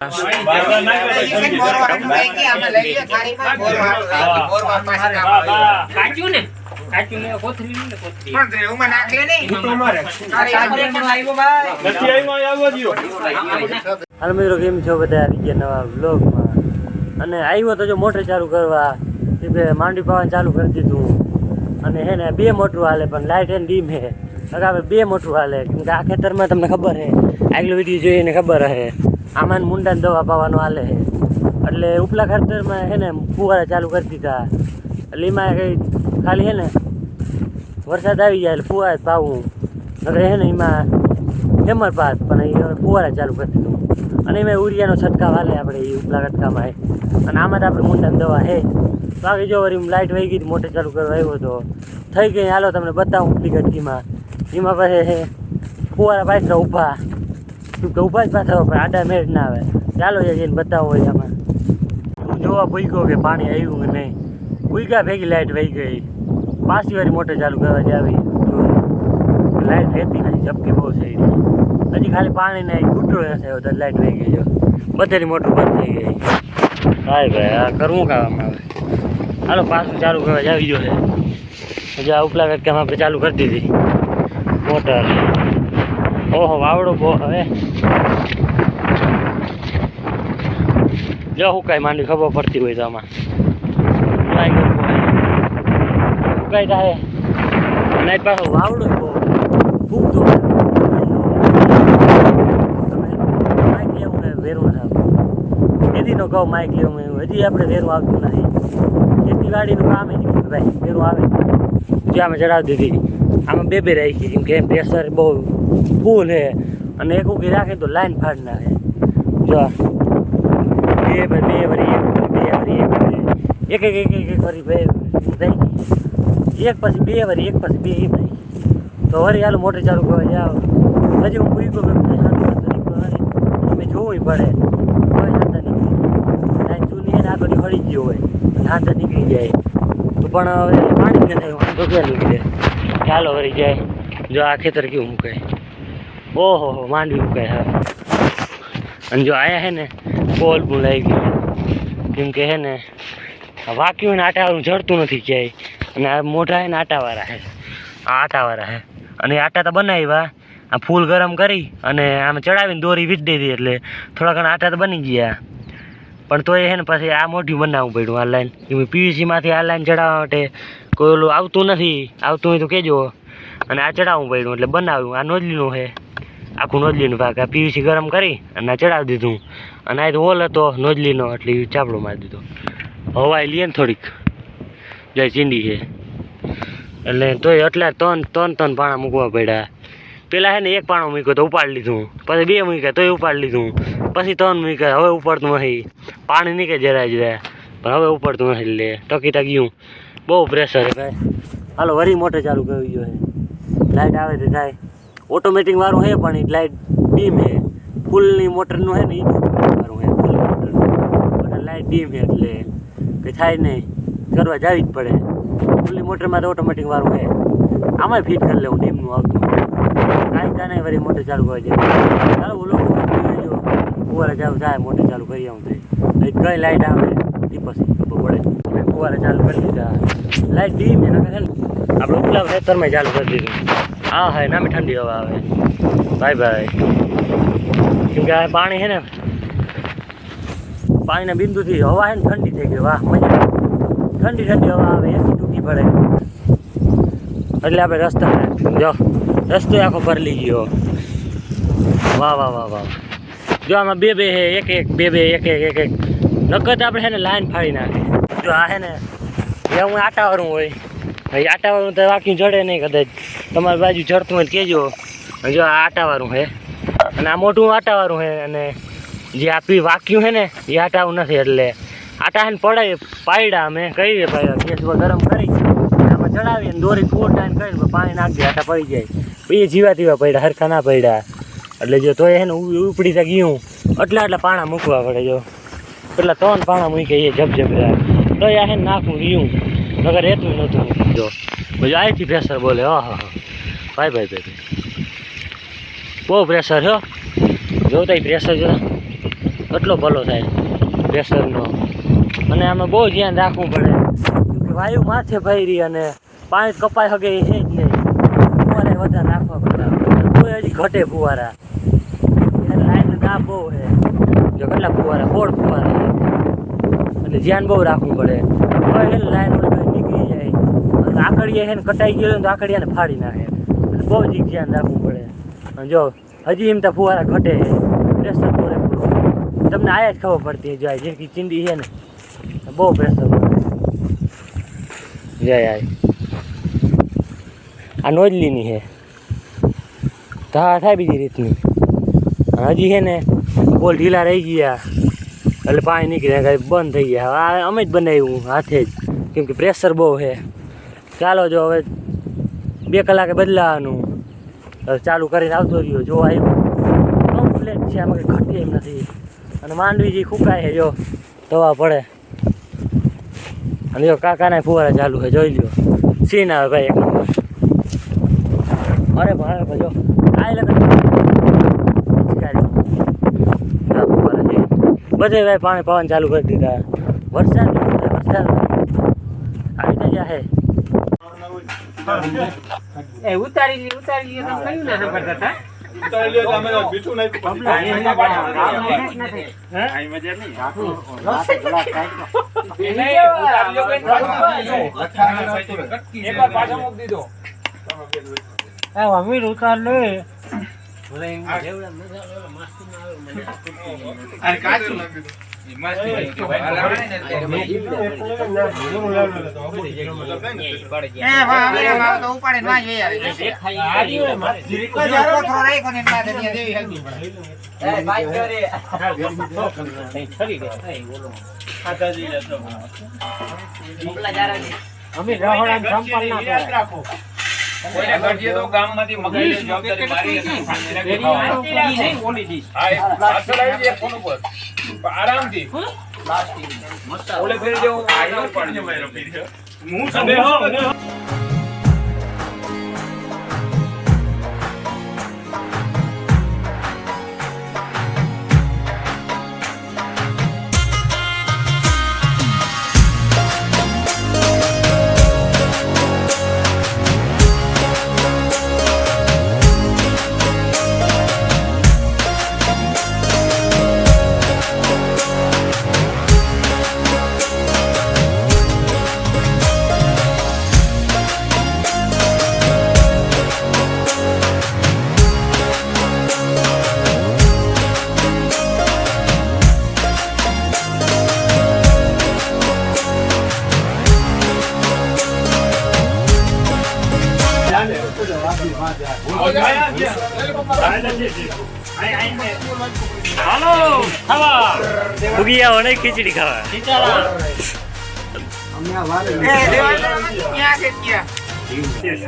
હાલ મિત્રો કેમ છો બધા આવી ગયા નવા વ્લોગમાં અને આવ્યો તો જો મોટર ચાલુ કરવા માંડવી પાવાનું ચાલુ કરી દીધું અને હે ને બે મોટરું હાલે પણ લાઇટ એને ડીમ હે હવે બે મોટરું હાલે કેમ કે આ ખેતરમાં તમને ખબર હે આગલો વિડીયો જોઈને ખબર હે આમાં મુંડાને દવા પાવાનો હાલે હે એટલે ઉપલા ખેતરમાં હે ને ફુવારા ચાલુ કરી દીધા એટલે એમાં કંઈ ખાલી હે ને વરસાદ આવી જાય એટલે ફુવારા જ પાવું હવે હે ને એમાં હેમર પાસ પણ એ ફુવારા ચાલુ કરી દીધું અને એમાં ઉરિયાનો છંટકાવ હાલે આપણે એ ઉપલા કટકામાં હે અને આમાં તો આપણે મુંડાની દવા હે બાકી જો વળી લાઇટ વહી ગઈ મોટર ચાલુ કરવા આવ્યો તો થઈ ગઈ હાલો તમને બતાવું ઉપલી કટકીમાં એમાં પછી ફુવારા પાછળ ઊભા કે ઊભા જ પાછા પણ આડા મેળ ના આવે ચાલો જઈને બતાવો હોય આમાં હું જોવા ભૂગ્યો કે પાણી આવ્યું કે નહીં ભૂગ્યા ભેગી લાઇટ વહી ગઈ પાછી વાળી મોટર ચાલુ કરવા જ આવી લાઇટ રહેતી નથી ઝપકી બહુ થઈ ગઈ હજી ખાલી પાણીને ઘૂંટડો નથી તો લાઇટ વહી ગઈ જો બધાની મોટર બંધ થઈ ગઈ હાય ભાઈ આ કરવું કામ આવે હાલો પાછું ચાલુ કરવા જ આવી ગયો છે હજી આ ઉપલા કટકામાં આપણે ચાલુ કરી દીધી મોટર ઓહો વાવડો બહુ હવે જો હું કાંઈ માંડી ખબર પડતી હોય તો આમાં હુકાઈ થાય અને પાછો વાવડો બહુ ફૂગતો માઇક લેવું ને વેરવું થાય ખેતીનો કહું માઇક લેવું હજી આપણે વેરું આવતું નથી ખેતીવાડીનું કામ જ ભાઈ વેરું આવે જે અમે ચડાવી દીધી આમાં બે રાખી કેમ કે પ્રેશર બહુ ફૂલ છે અને એક ઉકી રાખે તો લાઈન ફાડ નાખે જો બે વરી એક વરી ભાઈ એક પછી બે વરી એક પછી બે ભાઈ તો વરી હાલ મોટર ચાલુ કરવા જાઓ હજી હું ભૂઈ ગયો મેં જોવું પડે કોઈ હાથા નીકળી લાઈન ચૂની એને આગળ હળી ગયો હોય હાથા નીકળી જાય તો પણ હવે પાણી જ નથી વાંધો ક્યાં નીકળે ચાલો વળી જાય જો આ ખેતર કેવું મુકાય ઓહો માંડવી મુકાય હા અને જો આયા હે ને પોલ પણ લાવી ગયું કેમ કે હે ને વાક્યું ને આટાવાળું જડતું નથી ક્યાંય અને આ મોઢા હે ને આટાવાળા હે આ આટાવાળા હે અને આટા તો બનાવ્યા આ ફૂલ ગરમ કરી અને આમ ચડાવીને દોરી વીટ દીધી એટલે થોડા ઘણા આટા તો બની ગયા પણ તોય હે ને પછી આ મોઢું બનાવવું પડ્યું આ લાઈન કેમ પીવીસીમાંથી આ લાઈન ચડાવવા માટે કોઈ ઓલું આવતું નથી આવતું હોય તો કહેજો અને આ ચડાવવું પડ્યું એટલે બનાવ્યું આ નોજલીનું છે આખું નોજલીનું ભાગ આ પીવીસી ગરમ કરી અને આ ચડાવી દીધું અને આ હોલ હતો નોજલીનો એટલે ચાપડો મારી દીધો હવાઈ લઈએ ને થોડીક જય ચીંડી છે એટલે તોય એટલા ત્રણ પાણા મૂકવા પડ્યા પેલા હે ને એક પાણો મૂક્યો તો ઉપાડી લીધું પછી બે મૂક્યા તોય ઉપાડી લીધું પછી ત્રણ મૂક્યા હવે ઉપાડતું નથી પાણી નીકળે જરા પણ હવે ઉપાડતું નથી એટલે ટકી ગયું બહુ પ્રેશર છે ભાઈ હાલો વરી મોટર ચાલુ કરવી જોઈએ લાઇટ આવે તો થાય ઓટોમેટિક વાળું છે પણ લાઇટ ડીમ છે ફૂલની મોટરનું છે ને એ વાળું છે ફૂલ મોટરનું લાઇટ ડીમ છે એટલે કંઈ થાય નહીં કરવા જાવી જ પડે ફૂલની મોટરમાં તો ઓટોમેટિક વાળું છે આમાં ફિટ કરી લેવું ડીમનું આવતું કાંઈ કાંઈ વરી મોટર ચાલુ કરી જાય ચાલો બોલો ફુવારા ચાલુ થાય મોટર ચાલુ કરી આવું થાય કઈ લાઇટ આવે એ પછી ખબર પડે ફુવારા ચાલુ કરી દીધા લાઇટ ડીમ એના છે ને આપણે ઉપલા ખેતરમાં ચાલુ કરી દીધું હા હા નામે ઠંડી હવા આવે ભાઈ કેમ કે આ પાણી છે ને પાણીના બિંદુથી હવા છે ને ઠંડી થઈ ગઈ વાહ મજા ઠંડી હવા આવે એસી તૂટી પડે એટલે આપણે રસ્તા જો રસ્તો આખો ભરલી ગયો વાહ જો આમાં બે હે એક બે એક નકદ આપણે છે ને લાઈન ફાડી નાખે જો આ છે ને એ હું આટાવાળું હોય આટાવાળું તો વાક્યું જડે નહીં કદાચ તમારી બાજુ જડતું હોય કહેજો જો આ આટાવાળું છે અને આ મોટું આટાવાળું છે અને જે આપી વાક્યું છે ને એ આટાવું નથી એટલે આટા છે ને પડે પાયડા અમે કહીએ ગેસ ગરમ કરી આમાં ચડાવીએ ને દોરી ફૂલ ટાઈમ કરીને પાણી નાખી દે આટા પડી જાય એ જીવા પડ્યા હરખા ના પડ્યા એટલે જો તોય છે ને ઉપડી તો ગયું એટલા પાણા મૂકવા પડે જો એટલા ત્રણ પાણા મૂકી એ જબ તો આ છે ને નાખવું ગયું નગર રહેતું નહોતું જો બધું અહીંથી પ્રેશર બોલે હા ભાઈ બહુ પ્રેશર છો જોતા પ્રેશર જો કેટલો ભલો થાય પ્રેશરનો. અને આમાં બહુ ધ્યાન રાખવું પડે કેમ કે વાયુ માથે ભરી અને પાણી કપાઈ શકે એ છે જ નહીં. ફુવારા વધારે રાખવા પડે કોઈ હજી ઘટે ફુવારા. લાઈન દાબ બહુ છે જો કેટલા ફુવારા 16 ફુવારા એટલે ધ્યાન બહુ રાખવું પડે. હવે એને લાઈન નીકળી જાય આકડીએ છે ને કટાઈ ગયો તો આકડિયાને ફાડી નાખે એટલે બહુ જ ધ્યાન રાખવું પડે. અને જો હજી એમ તો ફુવારા ઘટે છે પ્રેશર પૂરેપૂરું તમને આયા જ ખબર પડતી જાય જેની ચીંડી છે ને બહુ પ્રેશર પડે જાય. આ નોજલીની છે ધા થાય બીજી રીતની. હજી છે ને બોલ ઢીલા રહી ગયા એટલે પાણી નીકળે કાંઈ બંધ થઈ ગયા. હવે અમે જ બનાવ્યું હાથે જ કેમ કે પ્રેશર બહુ છે. ચાલો જો હવે 2 કલાકે બદલાવાનું. હવે ચાલુ કરીને આવતો રહ્યો જો આવ્યો કમ્પ્લેટ છે આમાં કંઈ ઘટી એમ નથી. અને માંડવી જે ફૂંકાય છે જો દવા પડે. અને જો કાકાના ફુવારા ચાલુ છે જોઈ લ્યો. સીન આવે ભાઈ એક નંબર. અરે ભાઈ જો આ લગન બધે ભાઈ પાણી પાવાનું ચાલુ કરી દીધા. વરસાદ આવી તો જાય ઉતારી તમે કયું ના કરતા હતા ઉતારી લ્યો તમે બીઠું નહીં અમીર ઉતાર લે ગામમાંથી મગાવી જવાબદારી મારી આરામથી ઓલે ફેર જેવું આયો પણ હું સબે હો હાલો ખાવા ઉગી આવો ને ખીચડી ખાવા.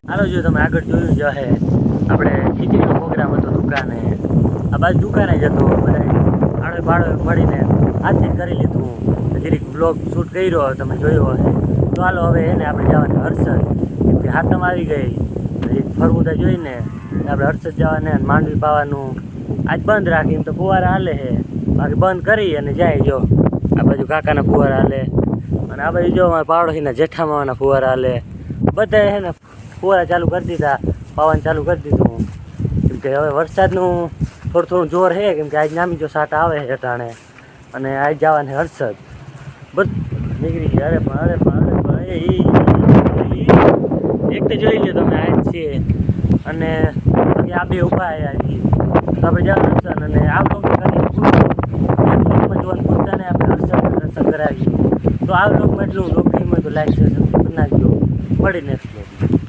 હાલો જો તમે આગળ જોયું જો હે આપણે ખીચડીનો પ્રોગ્રામ હતો દુકાને. આ બાજુ દુકાને જ હતો બધા આડે બાળો મળીને હાથે કરી લીધું. જરીક બ્લોગ શૂટ કર્યો તમે જોયો હશે. તો હાલો હવે એને આપણે જવાને હર્ષદ કેમ કે હાથમ આવી ગઈ ફરવું તો જોઈને આપણે હર્ષદ જવાને માંડવી પાવાનું આજ બંધ રાખી. એમ તો ફુવારા હાલે છે બાકી બંધ કરી અને જાય જો આ બાજુ કાકાના ફુવારા હાલે અને આ બાજુ જો અમારા પાડોશીના જેઠામાના ફુવારા હાલે. બધા છે ને ફુવારા ચાલુ કરી દીધા પાવાનું ચાલુ કરી દીધું કેમ કે હવે વરસાદનું થોડું જોર છે કેમ કે આજ નામી જો સાટા આવે છે અટાણે અને આજ જવાને હર્ષદ બધું નીકળી ગયા. અરે પણ એક તો જોઈ લો તમે આજ છે અને બાકી આ બે ઊભા આવ્યા છીએ તો આપણે જવાનું હર્ષદ અને આ બ્લોગમાં કરીએ બ્લોગમાં જોવાનું ભૂલતા ને આપણે હર્ષદ દર્શન કરાવીએ. તો આ બ્લોગમાં એટલું બ્લોગ ગમ્યું તો લાઈક શેર સબસ્ક્રાઈબ કરી નાખજો. મળીને